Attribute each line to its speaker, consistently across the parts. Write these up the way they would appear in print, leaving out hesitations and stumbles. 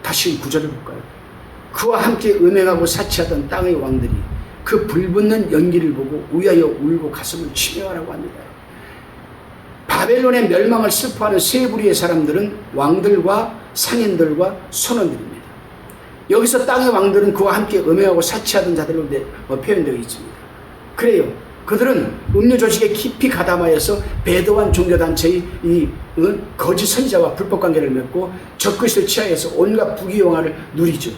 Speaker 1: 다시 구절을 볼까요? 그와 함께 음행하고 사치하던 땅의 왕들이 그 불붙는 연기를 보고 우야여 울고 가슴을 치명하라고 합니다. 바벨론의 멸망을 슬퍼하는 세 부류의 사람들은 왕들과 상인들과 선원들입니다. 여기서 땅의 왕들은 그와 함께 음행하고 사치하던 자들로 표현되어 있습니다. 그래요. 그들은 음료 조직에 깊이 가담하여서 배도한 종교단체의 거짓 선지자와 불법관계를 맺고 적그리스도를 취하여서 온갖 부귀영화를 누리죠.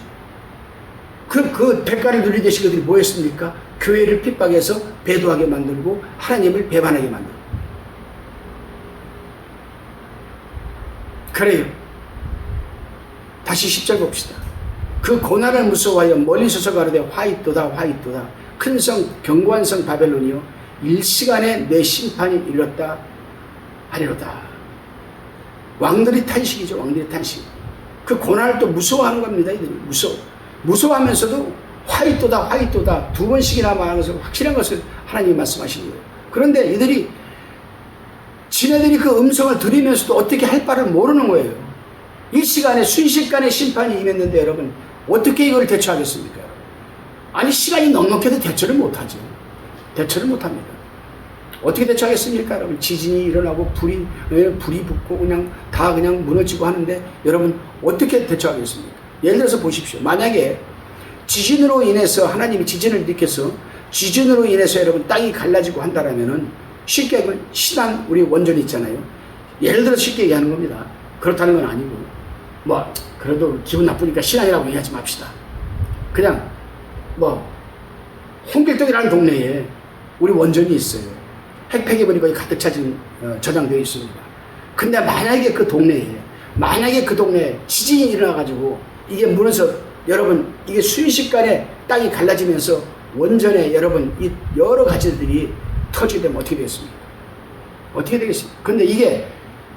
Speaker 1: 그 대가를 누리듯이 그들이 뭐 했습니까? 교회를 핍박해서 배도하게 만들고 하나님을 배반하게 만들고. 그래요. 다시 10절 봅시다. 그 고난을 무서워하여 멀리 서서 가로되 화이또다 화이또다 큰 성 견고한 성 바벨론이여 일시간에 내 심판이 이르렀다 하리로다. 왕들이 탄식이죠. 왕들이 탄식. 그 고난을 또 무서워하는 겁니다. 이들이 무서워하면서도 화이또다 화이또다 두 번씩이나 말하는 것을 확실한 것을 하나님이 말씀하시는 거예요. 그런데 이들이 지네들이 그 음성을 들으면서도 어떻게 할 바를 모르는 거예요. 일시간에 순식간에 심판이 임했는데 여러분 어떻게 이걸 대처하겠습니까? 아니 시간이 넉넉해도 대처를 못하죠. 대처를 못합니다. 어떻게 대처하겠습니까? 여러분 지진이 일어나고 불이 붙고 그냥 다 그냥 무너지고 하는데 여러분 어떻게 대처하겠습니까? 예를 들어서 보십시오. 만약에 지진으로 인해서 하나님이 지진을 일으켜서 지진으로 인해서 여러분 땅이 갈라지고 한다라면은 쉽게 하면 신한 우리 원전이 있잖아요. 예를 들어서 쉽게 얘기하는 겁니다. 그렇다는 건 아니고 뭐 그래도 기분 나쁘니까 신한이라고 얘기하지 맙시다. 그냥 홍길동이라는 동네에 우리 원전이 있어요. 핵폐기물이 거의 가득 차진 저장되어 있습니다. 근데 만약에 그 동네에 지진이 일어나가지고 이게 무너져 여러분 이게 순식간에 땅이 갈라지면서 원전에 여러분 이 여러 가지들이 터지게 되면 어떻게 되겠습니까? 어떻게 되겠습니까? 근데 이게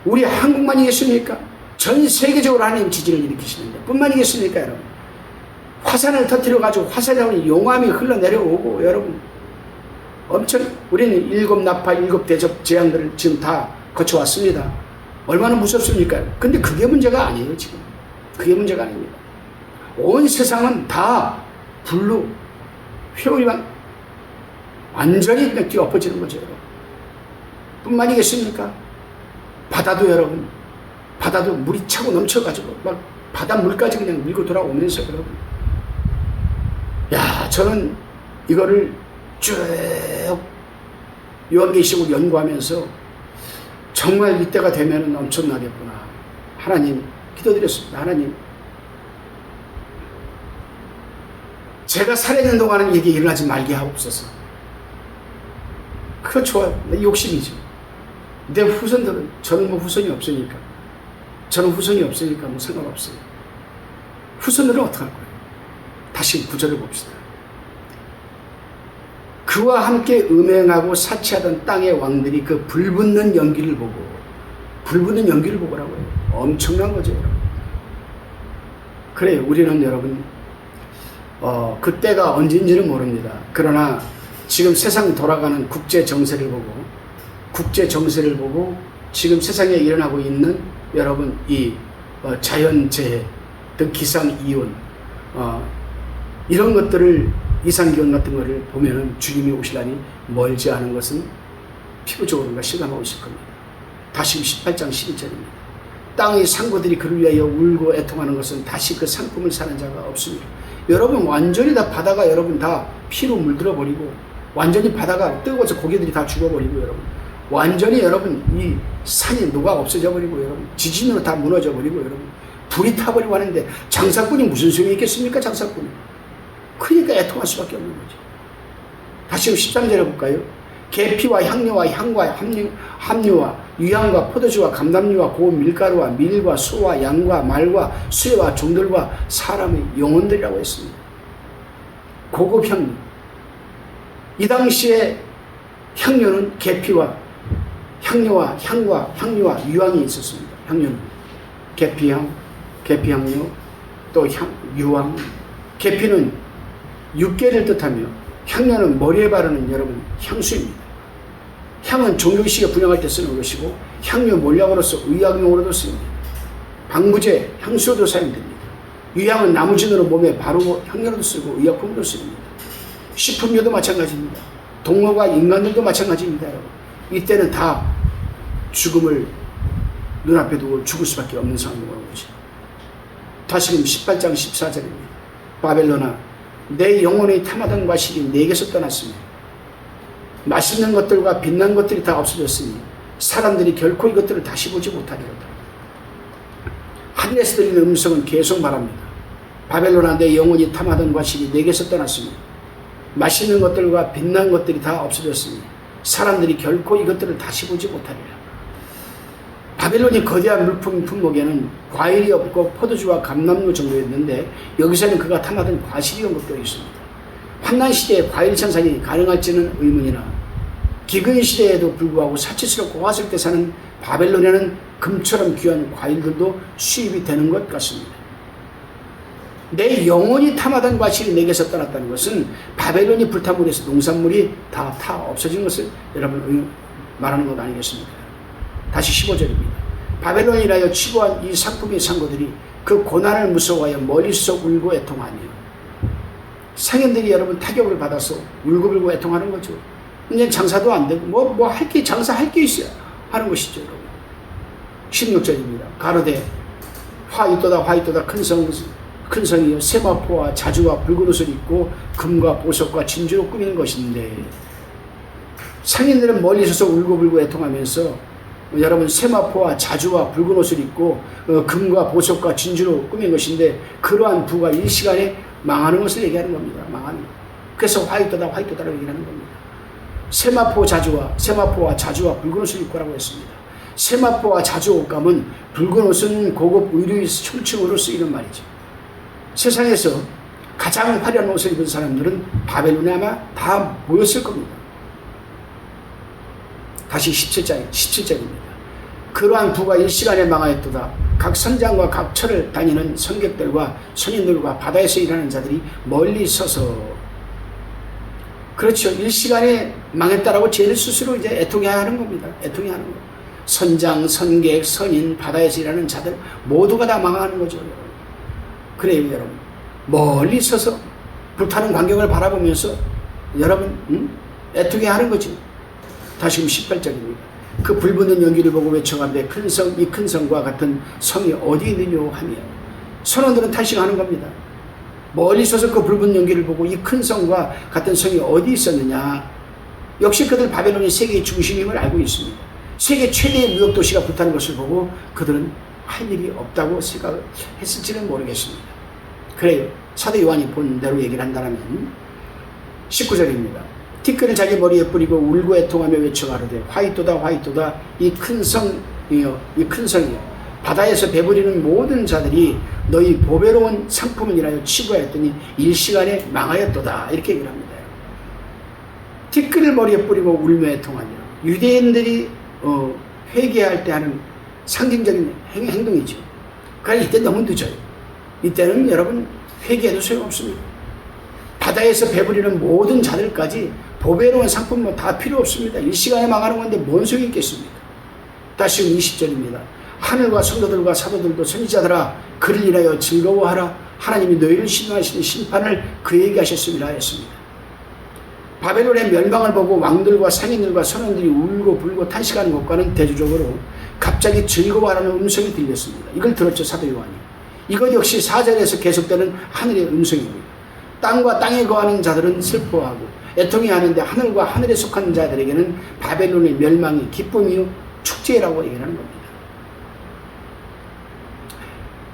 Speaker 1: 우리 한국만이겠습니까? 전 세계적으로 하나님 지진을 일으키시는데 뿐만이겠습니까 여러분? 화산을 터뜨려가지고 화산에 용암이 흘러내려오고 여러분 엄청 우리는 7 나파 7 대접 재앙들을 지금 다 거쳐왔습니다. 얼마나 무섭습니까? 근데 그게 문제가 아니에요 지금. 그게 문제가 아닙니다. 온 세상은 다 불로 회오리만 완전히 그냥 뒤엎어지는 거죠 여러분. 뿐만이겠습니까? 바다도 여러분 바다도 물이 차고 넘쳐가지고 막 바다 물까지 그냥 밀고 돌아오면서 여러분 저는 이거를 쭉 요한계시록을 연구하면서 정말 이때가 되면 엄청나겠구나. 하나님 기도드렸습니다. 하나님 제가 살아있는 동안은 이게 일어나지 말게 하옵소서. 그거 좋아요. 내 욕심이죠. 내 후손들은 저는 후손이 없으니까 뭐 상관없어요. 후손들은 어떡할 거예요? 다시 구절을 봅시다. 그와 함께 음행하고 사치하던 땅의 왕들이 그 불붙는 연기를 보고라고 해요. 엄청난 거죠 여러분. 그래요. 우리는 여러분 그때가 언제인지는 모릅니다. 그러나 지금 세상 돌아가는 국제 정세를 보고 지금 세상에 일어나고 있는 여러분 이 자연재해 등 기상이온 이런 것들을 이상기온 같은 것을 보면은 주님이 오시라니 멀지 않은 것은 피부적으로가 실감하고 있을 겁니다. 다시 18장 12절입니다. 땅의 상고들이 그를 위하여 울고 애통하는 것은 다시 그 상품을 사는 자가 없습니다. 여러분 완전히 다 바다가 여러분 다 피로 물들어 버리고 완전히 바다가 뜨거워서 고기들이 다 죽어버리고 여러분 완전히 여러분 이 산이 녹아 없어져 버리고 여러분 지진으로 다 무너져 버리고 여러분 불이 타버리고 하는데 장사꾼이 무슨 소용이 있겠습니까? 장사꾼이. 그러니까 애통할 수밖에 없는 거죠. 다시 13절에 볼까요? 계피와 향료와 향과 함유와 유향과 포도주와 감람류와 고운 밀가루와 밀과 소와 양과 말과 수레와 종들과 사람의 영혼들이라고 했습니다. 고급 향료. 이 당시에 향료는 계피와 향료와 향유와 유향이 있었습니다. 향료는 계피향료 또 유황. 계피는 육계를 뜻하며 향료는 머리에 바르는 여러분 향수입니다. 향은 종교식에 분양할 때 쓰는 것이고 향료 몰약으로서 의약용으로도 쓰입니다. 방부제, 향수로도 사용됩니다. 유향은 나무진으로 몸에 바르고 향료로도 쓰고 의약품으로 쓰입니다. 식품료도 마찬가지입니다. 동물과 인간들도 마찬가지입니다. 여러분. 이때는 다 죽음을 눈앞에 두고 죽을 수밖에 없는 상황이 오는 거죠. 다시금 18장 14절입니다. 바벨론아, 내 영혼의 탐하던 과실이 내게서 떠났으며 맛있는 것들과 빛난 것들이 다 없어졌으니 사람들이 결코 이것들을 다시 보지 못하리로다. 하늘에서 들리는 음성은 계속 말합니다. 바벨론아, 내 영혼이 탐하던 과실이 내게서 떠났으며 맛있는 것들과 빛난 것들이 다 없어졌으니 사람들이 결코 이것들을 다시 보지 못하리라. 바벨론이 거대한 물품 품목에는 과일이 없고 포도주와 감람류 정도였는데 여기서는 그가 탐하던 과실이 언급되어 있습니다. 환난 시대에 과일 생산이 가능할지는 의문이나 기근 시대에도 불구하고 사치스럽고 화석때 사는 바벨론에는 금처럼 귀한 과일들도 수입이 되는 것 같습니다. 내 영혼이 탐하던 과실이 내게서 떠났다는 것은 바벨론이 불타물에서 농산물이 다 없어진 것을 여러분 말하는 것 아니겠습니까? 다시 15절입니다. 바벨론이라여 취고한 이 상품의 상고들이 그 고난을 무서워하여 멀리서 울고 애통하니. 상인들이 여러분 타격을 받아서 울고불고 애통하는 거죠. 이제 장사도 안 되고 장사할 게 있어야 하는 것이죠. 여러분. 16절입니다. 가로되 화이또다 큰 성이여 세마포와 자주와 붉은 옷을 입고 금과 보석과 진주로 꾸민 것인데, 상인들은 멀리 서서 울고불고 애통하면서 여러분 세마포와 자주와 붉은 옷을 입고 금과 보석과 진주로 꾸민 것인데 그러한 부가 일시간에 망하는 것을 얘기하는 겁니다. 망하는 것. 그래서 화이또다라고 얘기하는 겁니다. 세마포와 자주와 붉은 옷을 입고라고 했습니다. 세마포와 자주 옷감은 붉은 옷은 고급 의류의 층층으로 쓰이는 말이죠. 세상에서 가장 화려한 옷을 입은 사람들은 바벨론에 아마 다 모였을 겁니다. 다시 17절입니다. 그러한 부가 일시간에 망하였도다. 각 선장과 각 철을 다니는 선객들과 선인들과 바다에서 일하는 자들이 멀리 서서, 그렇죠. 일시간에 망했다라고 죄를 스스로 이제 애통해야 하는 겁니다. 애통해야 하는 거. 선장, 선객, 선인, 바다에서 일하는 자들 모두가 다 망하는 거죠. 여러분. 그래요, 여러분. 멀리 서서 불타는 광경을 바라보면서 여러분 애통해야 하는 거지. 다시금 18절입니다. 그 불붙는 연기를 보고 외쳐가는데 이 큰 성과 같은 성이 어디 있느냐 하며, 선원들은 탄식하는 겁니다. 멀리 서서 그 불붙는 연기를 보고 이 큰 성과 같은 성이 어디 있었느냐. 역시 그들 바벨론이 세계의 중심임을 알고 있습니다. 세계 최대의 무역 도시가 불타는 것을 보고 그들은 할 일이 없다고 생각했을지는 모르겠습니다. 그래요. 사도 요한이 본 대로 얘기를 한다면 19절입니다. 티끌을 자기 머리에 뿌리고 울고 애통하며 외쳐가로되 화이또다 이 큰 성이여 바다에서 배부리는 모든 자들이 너희 보배로운 상품을 인하여 치부하였더니 일시간에 망하였도다. 이렇게 얘기를 합니다. 티끌을 머리에 뿌리고 울며 애통하며, 유대인들이 회개할 때 하는 상징적인 행동이죠. 그러나 이때 너무 늦어요. 이때는 여러분 회개해도 소용없습니다. 바다에서 배부리는 모든 자들까지 보배로운 상품은 다 필요 없습니다. 일시간에 망하는 건데 뭔 소용이 있겠습니까? 다시 20절입니다. 하늘과 성도들과 사도들도 선지자들아 그를 인하여 즐거워하라. 하나님이 너희를 신뢰하시는 심판을 그에게 하셨습니다 했습니다. 바벨론의 멸망을 보고 왕들과 상인들과 선원들이 울고 불고 탄식하는 것과는 대조적으로 갑자기 즐거워하라는 음성이 들렸습니다. 이걸 들었죠, 사도 요한이. 이것 역시 4절에서 계속되는 하늘의 음성입니다. 땅과 땅에 거하는 자들은 슬퍼하고 애통해하는데 하늘과 하늘에 속한 자들에게는 바벨론의 멸망이 기쁨이요 축제라고 얘기하는 겁니다.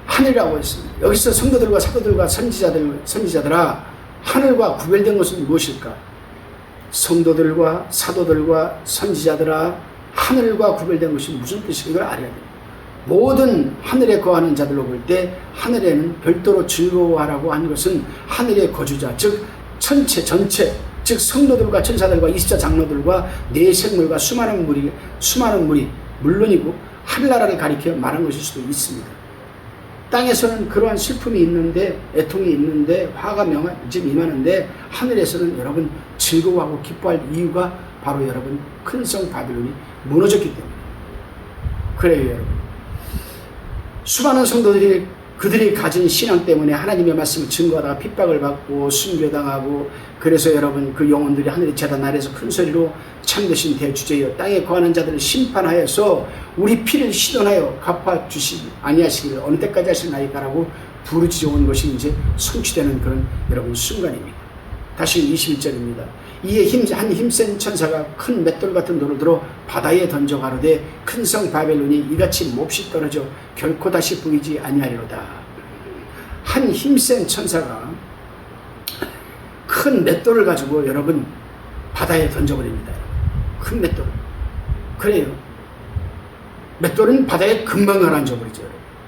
Speaker 1: 하늘이라고 했습니다. 여기서 성도들과 사도들과 선지자들아 하늘과 구별된 것은 무엇일까? 성도들과 사도들과 선지자들아 하늘과 구별된 것이 무슨 뜻인가 이걸 알아야 됩니다. 모든 하늘에 거하는 자들로 볼 때 하늘에는 별도로 즐거워하라고 하는 것은 하늘의 거주자, 즉 전체, 즉 성도들과 천사들과 20자 장로들과 네 생물과 수많은 물이 물론이고 하늘나라를 가리켜 말한 것일 수도 있습니다. 땅에서는 그러한 슬픔이 있는데, 애통이 있는데, 화가 지금 임하는데, 하늘에서는 여러분 즐거워하고 기뻐할 이유가 바로 여러분 큰 성 바빌론이 무너졌기 때문에. 그래요, 여러분. 수많은 성도들이 그들이 가진 신앙 때문에 하나님의 말씀을 증거하다가 핍박을 받고 순교당하고, 그래서 여러분 그 영혼들이 하늘의 재단 아래에서 큰 소리로 참되신 대주제여 땅에 거하는 자들을 심판하여서 우리 피를 시돈하여 갚아주시지 아니하시기를 어느 때까지 하시나이까라고 부르짖어 온 것이 이제 성취되는 그런 여러분 순간입니다. 다시 21절입니다. 이에 한 힘센 천사가 큰 맷돌 같은 돌을 들어 바다에 던져 가로되 큰 성 바벨론이 이같이 몹시 떨어져 결코 다시 보이지 아니하리로다. 한 힘센 천사가 큰 맷돌을 가지고 여러분 바다에 던져버립니다. 큰 맷돌. 그래요. 맷돌은 바다에 금방 가라앉아버리죠.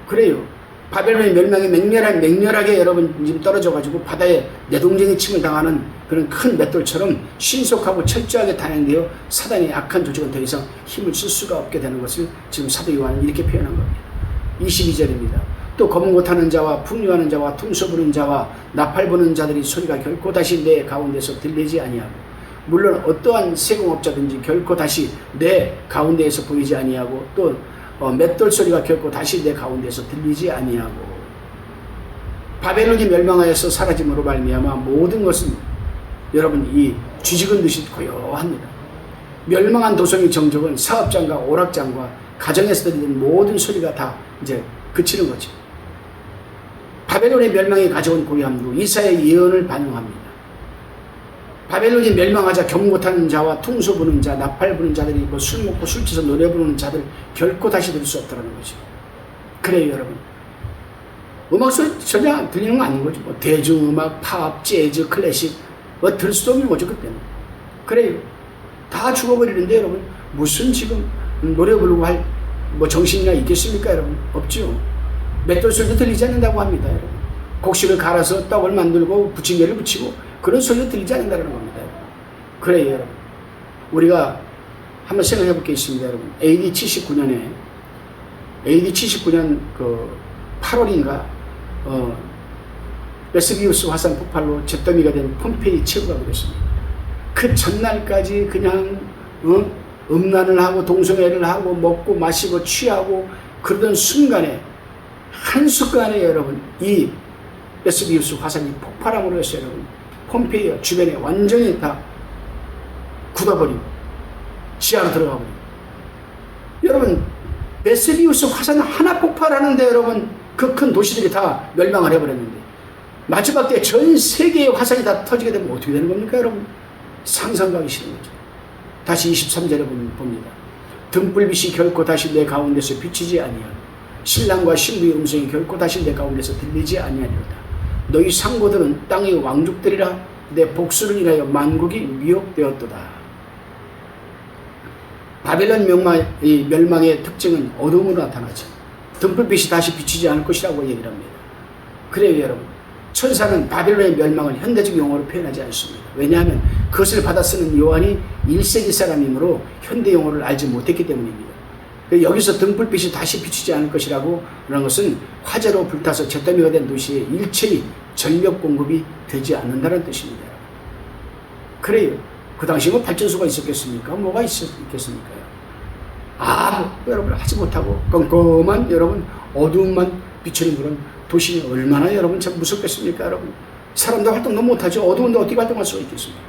Speaker 1: 그래요. 바벨론의 멸망이 맹렬하게 여러분 지금 떨어져가지고 바다에 내동쟁이 침을 당하는 그런 큰 맷돌처럼 신속하고 철저하게 단행되어 사단의 악한 조직은 더 이상 힘을 쓸 수가 없게 되는 것을 지금 사도 요한은 이렇게 표현한 겁니다. 22절입니다. 또 검은 옷 하는 자와 풍류하는 자와 퉁소 부는 자와 나팔 부는 자들이 소리가 결코 다시 내 가운데서 들리지 아니하고, 물론 어떠한 세공업자든지 결코 다시 내 가운데에서 보이지 아니하고, 또 맷돌 소리가 결코 다시 내 가운데서 들리지 아니하고, 바벨론이 멸망하여서 사라짐으로 말미암아 모든 것은 여러분 이 쥐죽은 듯이 고요합니다. 멸망한 도성의 정적은 사업장과 오락장과 가정에서 들리는 모든 소리가 다 이제 그치는 거죠. 바벨론의 멸망이 가져온 고요함도 이사야의 예언을 반영합니다. 바벨론이 멸망하자 경고 타는 자와 퉁소 부는 자, 나팔 부는 자들이 술 먹고 술 취해서 노래 부르는 자들 결코 다시 들을 수 없다는 거죠. 그래요, 여러분. 음악 소리 전혀 들리는 거 아닌 거죠. 뭐 대중음악, 팝, 재즈, 클래식 뭐 들을 수도 없는 거죠, 그때는. 그래요. 다 죽어버리는데 여러분 무슨 지금 노래 부르고 할 뭐 정신이나 있겠습니까, 여러분? 없죠. 맷돌 소리도 들리지 않는다고 합니다, 여러분. 곡식을 갈아서 떡을 만들고 부침개를 붙이고 그런 소리도 들리지 않는다는 겁니다, 여러분. 그래요, 여러분. 우리가 한번 생각해 볼 게 있습니다, 여러분. AD 79년 그 8월인가 베스비우스 화산 폭발로 잿더미가 된 폼페이 체구가 그랬습니다. 그 전날까지 그냥 음란을 하고 동성애를 하고 먹고 마시고 취하고 그러던 순간에 한순간에 여러분 이 베스비우스 화산이 폭발함으로 해서 여러분 폼페이 주변에 완전히 다 굳어버리고 지하로 들어가버리고, 여러분 베스비우스 화산 하나 폭발하는데 여러분 그 큰 도시들이 다 멸망을 해버렸는데 마지막 때 전 세계의 화산이 다 터지게 되면 어떻게 되는 겁니까, 여러분? 상상하기 싫은 거죠. 다시 23절에 봅니다. 등불빛이 결코 다시 내 가운데서 비치지 아니하고 신랑과 신부의 음성이 결코 다시 내 가운데서 들리지 아니하리로다. 너희 상고들은 땅의 왕족들이라 내 복수를 인하여 만국이 미혹되었도다. 바벨론 멸망의 특징은 어둠으로 나타나죠. 등불빛이 다시 비치지 않을 것이라고 얘기를 합니다. 그래요, 여러분. 천사는 바벨론의 멸망을 현대적 용어로 표현하지 않습니다. 왜냐하면 그것을 받아 쓰는 요한이 1세기 사람이므로 현대 용어를 알지 못했기 때문입니다. 여기서 등불빛이 다시 비치지 않을 것이라고 하는 것은 화재로 불타서 잿더미가 된 도시에 일체의 전력 공급이 되지 않는다는 뜻입니다. 그래요. 그 당시 뭐 발전소가 있었겠습니까? 뭐가 있겠습니까? 여러분 하지 못하고 껌껌한 여러분 어두움만 비추는 그런 도시는 얼마나 여러분 참 무섭겠습니까, 여러분? 사람도 활동도 못하죠. 어두운데 어떻게 활동할 수가 있겠습니까?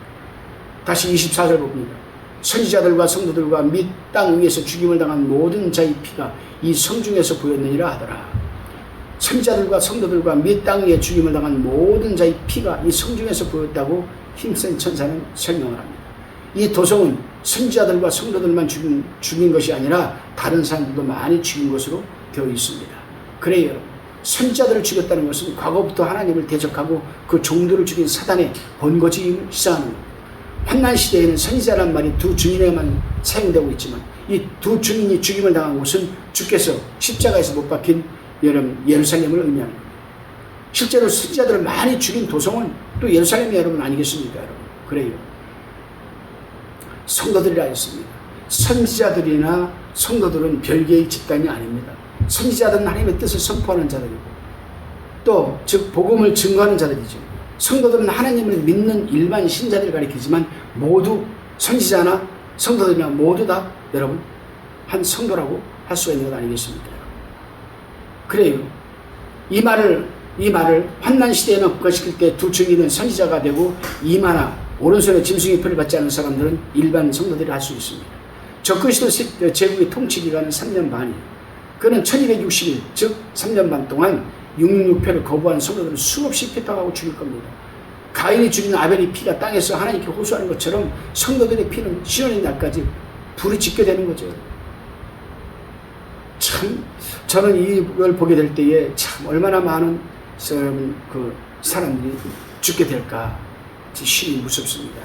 Speaker 1: 다시 24절 봅니다. 선지자들과 성도들과 및 땅 위에서 죽임을 당한 모든 자의 피가 이 성중에서 보였느니라 하더라. 선지자들과 성도들과 및 땅 위에 죽임을 당한 모든 자의 피가 이 성중에서 보였다고 힘센 천사는 설명을 합니다. 이 도성은 선지자들과 성도들만 죽인 것이 아니라 다른 사람들도 많이 죽인 것으로 되어 있습니다. 그래요, 여러분. 선지자들을 죽였다는 것은 과거부터 하나님을 대적하고 그 종들을 죽인 사단의 번거지임을 시사하는 겁니다. 환난 시대에는 선지자란 말이 두 증인에만 사용되고 있지만 이 두 증인이 죽임을 당한 곳은 주께서 십자가에서 못 박힌 예루살렘을 의미하는 겁니다. 실제로 선지자들을 많이 죽인 도성은 또 예루살렘이 여러분 아니겠습니까, 여러분? 그래요. 성도들이라 했습니다. 선지자들이나 성도들은 별개의 집단이 아닙니다. 선지자들은 하나님의 뜻을 선포하는 자들이고 또 즉 복음을 증거하는 자들이죠. 성도들은 하나님을 믿는 일반 신자들을 가리키지만 모두 선지자나 성도들이나 모두 다 여러분 한 성도라고 할 수가 있는 것 아니겠습니까? 그래요. 이 말을 환난 시대에만 국가시킬 때 둘 중에 있는 선지자가 되고 이마나 오른손에 짐승의 표를 받지 않은 사람들은 일반 성도들이 할 수 있습니다. 적그리스도 제국의 통치 기간은 3년 반이에요. 그는 1260일 즉 3년 반 동안 666표를 거부한 성도들은 수없이 피탁하고 죽일 겁니다. 가인이 죽인 아벨의 피가 땅에서 하나님께 호소하는 것처럼 성도들의 피는 신원의 날까지 불이 짓게 되는 거죠. 참 저는 이걸 보게 될 때에 참 얼마나 많은 그 사람들이 죽게 될까 심히 무섭습니다.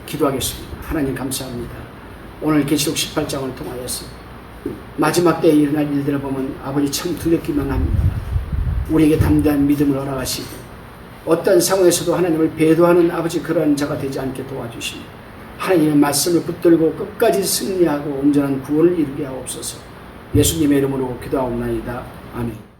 Speaker 1: 기도하겠습니다. 하나님 감사합니다. 오늘 계시록 18장을 통하여서 마지막 때에 일어날 일들을 보면 아버지 참 두렵기만 합니다. 우리에게 담대한 믿음을 허락하시고 어떤 상황에서도 하나님을 배도하는 아버지 그러한 자가 되지 않게 도와주시며 하나님의 말씀을 붙들고 끝까지 승리하고 온전한 구원을 이루게 하옵소서. 예수님의 이름으로 기도하옵나이다. 아멘.